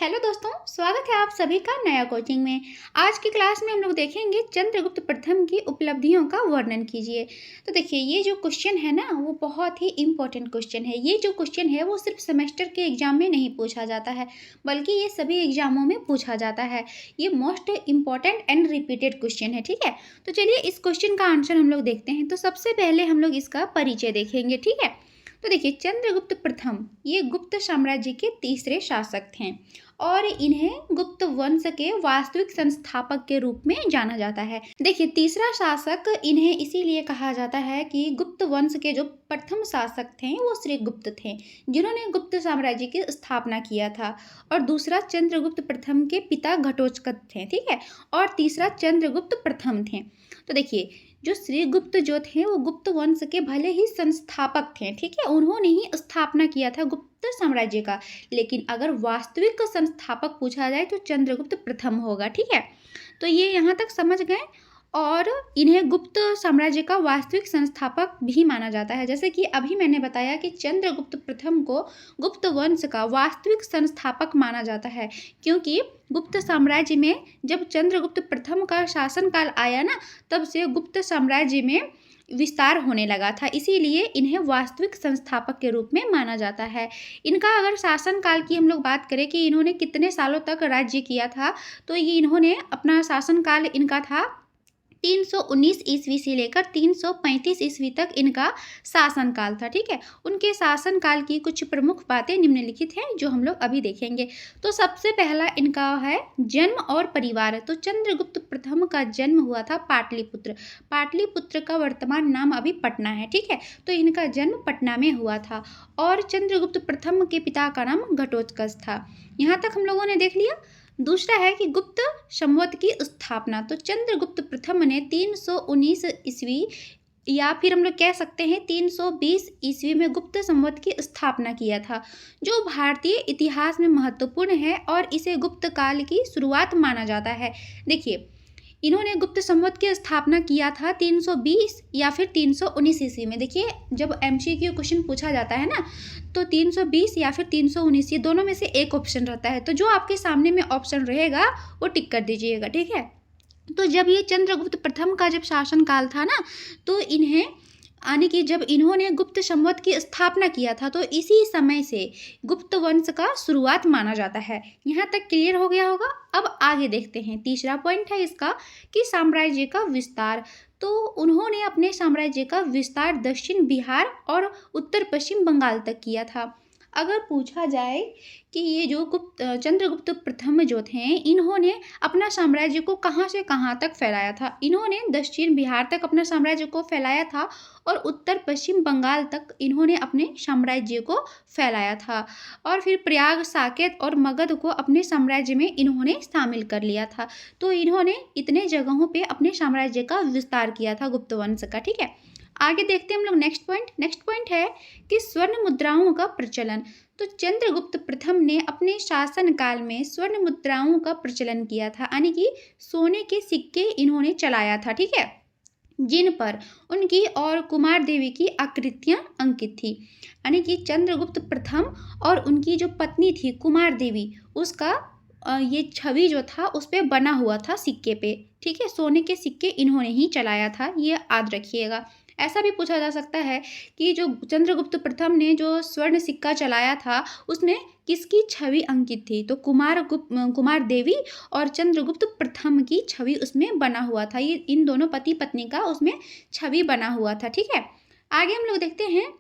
Hello दोस्तों, स्वागत है आप सभी का नया कोचिंग में। आज की क्लास में हम लोग देखेंगे चंद्रगुप्त प्रथम की उपलब्धियों का वर्णन कीजिए। तो देखिए, ये जो क्वेश्चन है ना, वो बहुत ही इम्पोर्टेंट क्वेश्चन है। ये जो क्वेश्चन है वो सिर्फ सेमेस्टर के एग्जाम में नहीं पूछा जाता है, बल्कि ये सभी एग्जामों में पूछा जाता है। ये most important and repeated question है, ठीक है। तो चलिए इस क्वेश्चन का आंसर हम लोग देखते हैं। तो सबसे पहले हम लोग इसका परिचय देखेंगे, ठीक है। तो देखिए, चंद्रगुप्त प्रथम ये गुप्त साम्राज्य के तीसरे शासक थे और इन्हें गुप्त वंश के वास्तविक संस्थापक के रूप में जाना जाता है। देखिए, तीसरा शासक इन्हें इसीलिए कहा जाता है कि गुप्त वंश के जो प्रथम शासक थे वो श्री गुप्त थे, जिन्होंने गुप्त साम्राज्य की स्थापना किया था। और दूसरा चंद्रगुप्त प्रथम के पिता घटोत्कच थे, ठीक है। और तीसरा चंद्रगुप्त प्रथम थे। तो देखिए, जो श्रीगुप्त जो थे वो गुप्त वंश के भले ही संस्थापक थे, ठीक है, उन्होंने ही स्थापना किया था गुप्त साम्राज्य का। लेकिन अगर वास्तविक संस्थापक पूछा जाए तो चंद्रगुप्त प्रथम होगा, ठीक है। तो ये यहाँ तक समझ गए। और इन्हें गुप्त साम्राज्य का वास्तविक संस्थापक भी माना जाता है। जैसे कि अभी मैंने बताया कि चंद्रगुप्त प्रथम को गुप्त वंश का वास्तविक संस्थापक माना जाता है, क्योंकि गुप्त साम्राज्य में जब चंद्रगुप्त प्रथम का शासनकाल आया ना, तब से गुप्त साम्राज्य में विस्तार होने लगा था। इसीलिए इन्हें वास्तविक संस्थापक के रूप में माना जाता है। इनका अगर शासनकाल की हम लोग बात करें कि इन्होंने कितने सालों तक राज्य किया था, तो ये इन्होंने अपना शासनकाल इनका था 319 ईस्वी से लेकर 335 ईस्वी तक इनका शासनकाल था, ठीक है। उनके शासनकाल की कुछ प्रमुख बातें निम्नलिखित हैं जो हम लोग अभी देखेंगे। तो सबसे पहला इनका है जन्म और परिवार। तो चंद्रगुप्त प्रथम का जन्म हुआ था पाटलिपुत्र। पाटलिपुत्र का वर्तमान नाम अभी पटना है, ठीक है। तो इनका जन्म पटना में हुआ था। और चंद्रगुप्त प्रथम के पिता का नाम घटोत्कच था। यहाँ तक हम लोगों ने देख लिया। दूसरा है कि गुप्त संवत की स्थापना। तो चंद्रगुप्त प्रथम ने 319 ईस्वी या फिर हम लोग कह सकते हैं 320 ईस्वी में गुप्त संवत की स्थापना किया था, जो भारतीय इतिहास में महत्वपूर्ण है और इसे गुप्त काल की शुरुआत माना जाता है। देखिए, इन्होंने गुप्त संवत की स्थापना किया था 320 या फिर 319 ईस्वी में। देखिए, जब एमसीक्यू क्वेश्चन पूछा जाता है ना, तो 320 या फिर 319 ये दोनों में से एक ऑप्शन रहता है। तो जो आपके सामने में ऑप्शन रहेगा वो टिक कर दीजिएगा, ठीक है। तो जब ये चंद्रगुप्त प्रथम का जब शासनकाल था ना, तो इन्हें यानी कि जब इन्होंने गुप्त संवत की स्थापना किया था, तो इसी समय से गुप्त वंश का शुरुआत माना जाता है। यहाँ तक क्लियर हो गया होगा। अब आगे देखते हैं। तीसरा पॉइंट है इसका कि साम्राज्य का विस्तार। तो उन्होंने अपने साम्राज्य का विस्तार दक्षिण बिहार और उत्तर पश्चिम बंगाल तक किया था। अगर पूछा जाए कि ये जो चंद्रगुप्त प्रथम जो थे, इन्होंने अपना साम्राज्य को कहाँ से कहाँ तक फैलाया था, इन्होंने दक्षिण बिहार तक अपना साम्राज्य को फैलाया था और उत्तर पश्चिम बंगाल तक इन्होंने अपने साम्राज्य को फैलाया था। और फिर प्रयाग, साकेत और मगध को अपने साम्राज्य में इन्होंने शामिल कर लिया था। तो इन्होंने इतने जगहों पे अपने साम्राज्य का विस्तार किया था गुप्त वंश का, ठीक है। आगे देखते हैं हम लोग नेक्स्ट पॉइंट है कि स्वर्ण मुद्राओं का प्रचलन। तो चंद्रगुप्त प्रथम ने अपने शासनकाल में स्वर्ण मुद्राओं का प्रचलन किया था, यानी कि सोने के सिक्के इन्होंने चलाया था, ठीक है, जिन पर उनकी और कुमार देवी की आकृतियां अंकित थी। यानी कि चंद्रगुप्त प्रथम और उनकी जो पत्नी थी कुमार देवी, उसका ये छवि जो था उस पर बना हुआ था सिक्के पे, ठीक है। सोने के सिक्के इन्होंने ही चलाया था, ये याद रखिएगा। ऐसा भी पूछा जा सकता है कि जो चंद्रगुप्त प्रथम ने जो स्वर्ण सिक्का चलाया था उसमें किसकी छवि अंकित थी। तो कुमार देवी और चंद्रगुप्त प्रथम की छवि उसमें बना हुआ था। ये इन दोनों पति पत्नी का उसमें छवि बना हुआ था, ठीक है। आगे हम लोग देखते हैं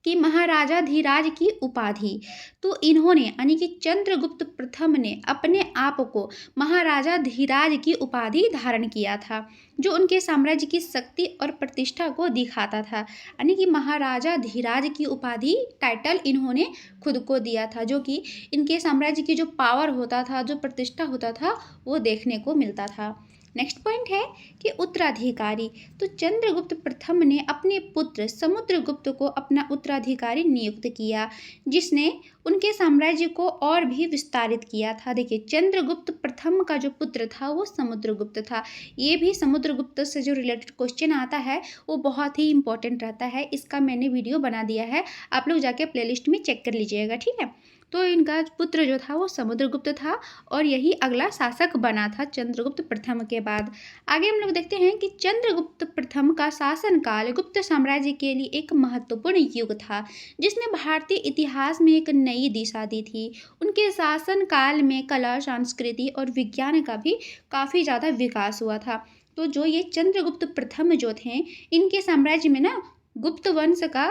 कि महाराजा धीराज की उपाधि। तो इन्होंने यानी कि चंद्रगुप्त प्रथम ने अपने आप को महाराजा धीराज की उपाधि धारण किया था, जो उनके साम्राज्य की शक्ति और प्रतिष्ठा को दिखाता था। यानी कि महाराजा धीराज की उपाधि टाइटल इन्होंने खुद को दिया था, जो कि इनके साम्राज्य की जो पावर होता था, जो प्रतिष्ठा होता था, वो देखने को मिलता था। नेक्स्ट पॉइंट है कि उत्तराधिकारी। तो चंद्रगुप्त प्रथम ने अपने पुत्र समुद्रगुप्त को अपना उत्तराधिकारी नियुक्त किया, जिसने उनके साम्राज्य को और भी विस्तारित किया था। देखिए, चंद्रगुप्त प्रथम का जो पुत्र था वो समुद्रगुप्त था। ये भी समुद्रगुप्त से जो रिलेटेड क्वेश्चन आता है वो बहुत ही इंपॉर्टेंट रहता है। इसका मैंने वीडियो बना दिया है, आप लोग जाके प्लेलिस्ट में चेक कर लीजिएगा, ठीक है। तो इनका पुत्र जो था वो समुद्रगुप्त था और यही अगला शासक बना था चंद्रगुप्त प्रथम के बाद। आगे हम लोग देखते हैं कि चंद्रगुप्त प्रथम का शासनकाल गुप्त साम्राज्य के लिए एक महत्वपूर्ण युग था जिसने भारतीय इतिहास में एक नई दिशा दी थी। उनके शासनकाल में कला, संस्कृति और विज्ञान का भी काफ़ी ज़्यादा विकास हुआ था। तो जो ये चंद्रगुप्त प्रथम जो थे, इनके साम्राज्य में ना गुप्त वंश का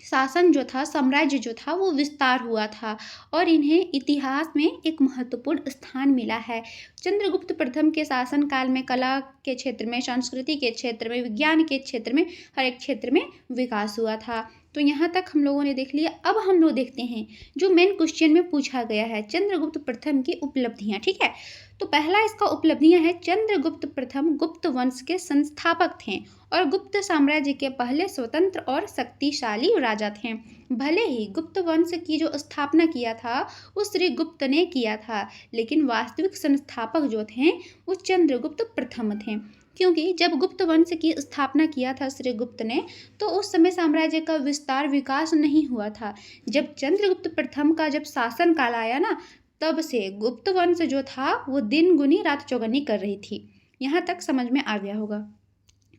शासन जो था, साम्राज्य जो था वो विस्तार हुआ था और इन्हें इतिहास में एक महत्वपूर्ण स्थान मिला है। चंद्रगुप्त प्रथम के शासनकाल में कला के क्षेत्र में, संस्कृति के क्षेत्र में, विज्ञान के क्षेत्र में, हर एक क्षेत्र में विकास हुआ था। तो यहाँ तक हम लोगों ने देख लिया। अब हम लोग देखते हैं जो मेन क्वेश्चन में पूछा गया है, चंद्रगुप्त प्रथम की उपलब्धियाँ। ठीक है, तो पहला इसका उपलब्धियाँ है, चंद्रगुप्त प्रथम गुप्त वंश के संस्थापक थे और गुप्त साम्राज्य के पहले स्वतंत्र और शक्तिशाली राजा थे। भले ही गुप्त वंश की जो स्थापना किया था वो श्री गुप्त ने किया था, लेकिन वास्तविक संस्थापक जो थे वो चंद्रगुप्त प्रथम थे, क्योंकि जब गुप्त वंश की स्थापना किया था श्री गुप्त ने तो उस समय साम्राज्य का विस्तार विकास नहीं हुआ था। जब चंद्रगुप्त प्रथम का जब शासन काल आया ना, तब से गुप्त वंश जो था वो दिन गुनी रात चौगनी कर रही थी। यहाँ तक समझ में आ गया होगा।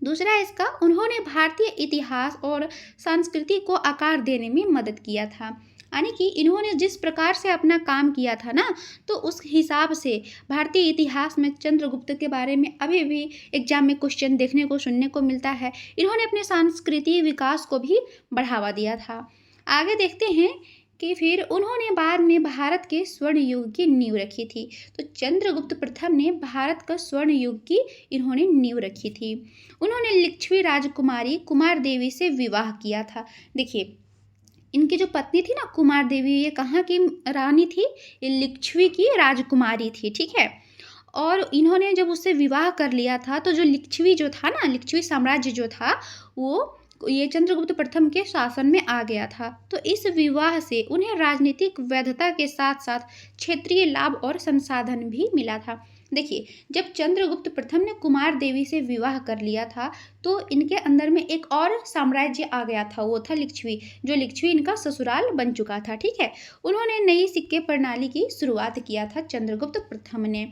दूसरा इसका, उन्होंने भारतीय इतिहास और संस्कृति को आकार देने में मदद किया था, यानी कि इन्होंने जिस प्रकार से अपना काम किया था ना, तो उस हिसाब से भारतीय इतिहास में चंद्रगुप्त के बारे में अभी भी एग्जाम में क्वेश्चन देखने को सुनने को मिलता है। इन्होंने अपने सांस्कृतिक विकास को भी बढ़ावा दिया था। आगे देखते हैं कि फिर उन्होंने बाद में भारत के स्वर्ण युग की नींव रखी थी। तो चंद्रगुप्त प्रथम ने भारत का स्वर्ण युग की इन्होंने नींव रखी थी। उन्होंने लिच्छवी राजकुमारी कुमार देवी से विवाह किया था। देखिए, इनकी जो पत्नी थी ना कुमार देवी, ये कहाँ की रानी थी? ये लिच्छवी की राजकुमारी थी। ठीक है, और इन्होंने जब उससे विवाह कर लिया था तो जो लिच्छवी जो था ना, लिच्छवी साम्राज्य जो था वो ये चंद्रगुप्त प्रथम के शासन में आ गया था। तो इस विवाह से उन्हें राजनीतिक वैधता के साथ साथ क्षेत्रीय लाभ और संसाधन भी मिला था। देखिए, जब चंद्रगुप्त प्रथम ने कुमार देवी से विवाह कर लिया था तो इनके अंदर में एक और साम्राज्य आ गया था, वो था लिच्छवी, जो लिच्छवी इनका ससुराल बन चुका था। ठीक है, उन्होंने नई सिक्के प्रणाली की शुरुआत किया था चंद्रगुप्त प्रथम ने।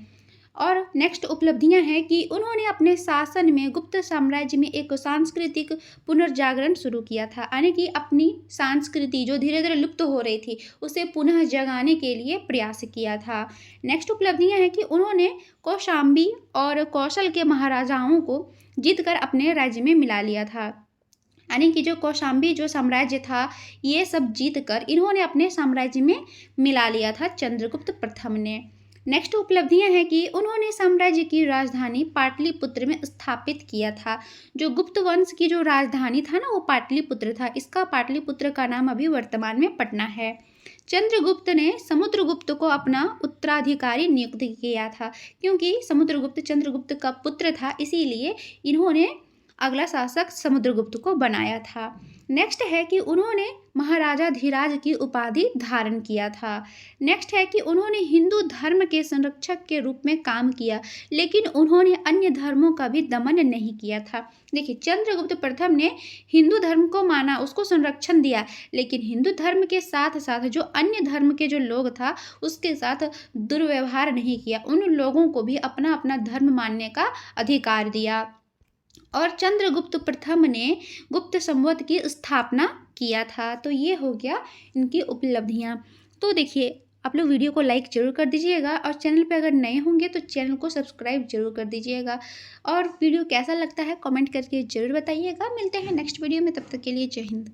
और नेक्स्ट उपलब्धियां हैं कि उन्होंने अपने शासन में गुप्त साम्राज्य में एक सांस्कृतिक पुनर्जागरण शुरू किया था, यानी कि अपनी संस्कृति जो धीरे धीरे लुप्त हो रही थी उसे पुनः जगाने के लिए प्रयास किया था। नेक्स्ट उपलब्धियां हैं कि उन्होंने कौशाम्बी और कौशल के महाराजाओं को जीतकर अपने राज्य में मिला लिया था, यानी कि जो कौशाम्बी जो साम्राज्य था ये सब जीतकर इन्होंने अपने साम्राज्य में मिला लिया था चंद्रगुप्त प्रथम ने। नेक्स्ट उपलब्धियां हैं कि उन्होंने साम्राज्य की राजधानी पाटलिपुत्र में स्थापित किया था। जो गुप्त वंश की जो राजधानी था ना वो पाटलिपुत्र था, इसका पाटलिपुत्र का नाम अभी वर्तमान में पटना है। चंद्रगुप्त ने समुद्रगुप्त को अपना उत्तराधिकारी नियुक्त किया था, क्योंकि समुद्रगुप्त चंद्रगुप्त का पुत्र था, इसीलिए इन्होंने अगला शासक समुद्रगुप्त को बनाया था। नेक्स्ट है कि उन्होंने महाराजा धीराज की उपाधि धारण किया था। नेक्स्ट है कि उन्होंने हिंदू धर्म के संरक्षक के रूप में काम किया, लेकिन उन्होंने अन्य धर्मों का भी दमन नहीं किया था। देखिए, चंद्रगुप्त प्रथम ने हिंदू धर्म को माना, उसको संरक्षण दिया, लेकिन हिंदू धर्म के साथ साथ जो अन्य धर्म के जो लोग था उसके साथ दुर्व्यवहार नहीं किया, उन लोगों को भी अपना अपना धर्म मानने का अधिकार दिया। और चंद्रगुप्त प्रथम ने गुप्त संवत की स्थापना किया था। तो ये हो गया इनकी उपलब्धियां। तो देखिए, आप लोग वीडियो को लाइक जरूर कर दीजिएगा और चैनल पे अगर नए होंगे तो चैनल को सब्सक्राइब जरूर कर दीजिएगा। और वीडियो कैसा लगता है कमेंट करके जरूर बताइएगा। मिलते हैं नेक्स्ट वीडियो में, तब तक के लिए जय हिंद।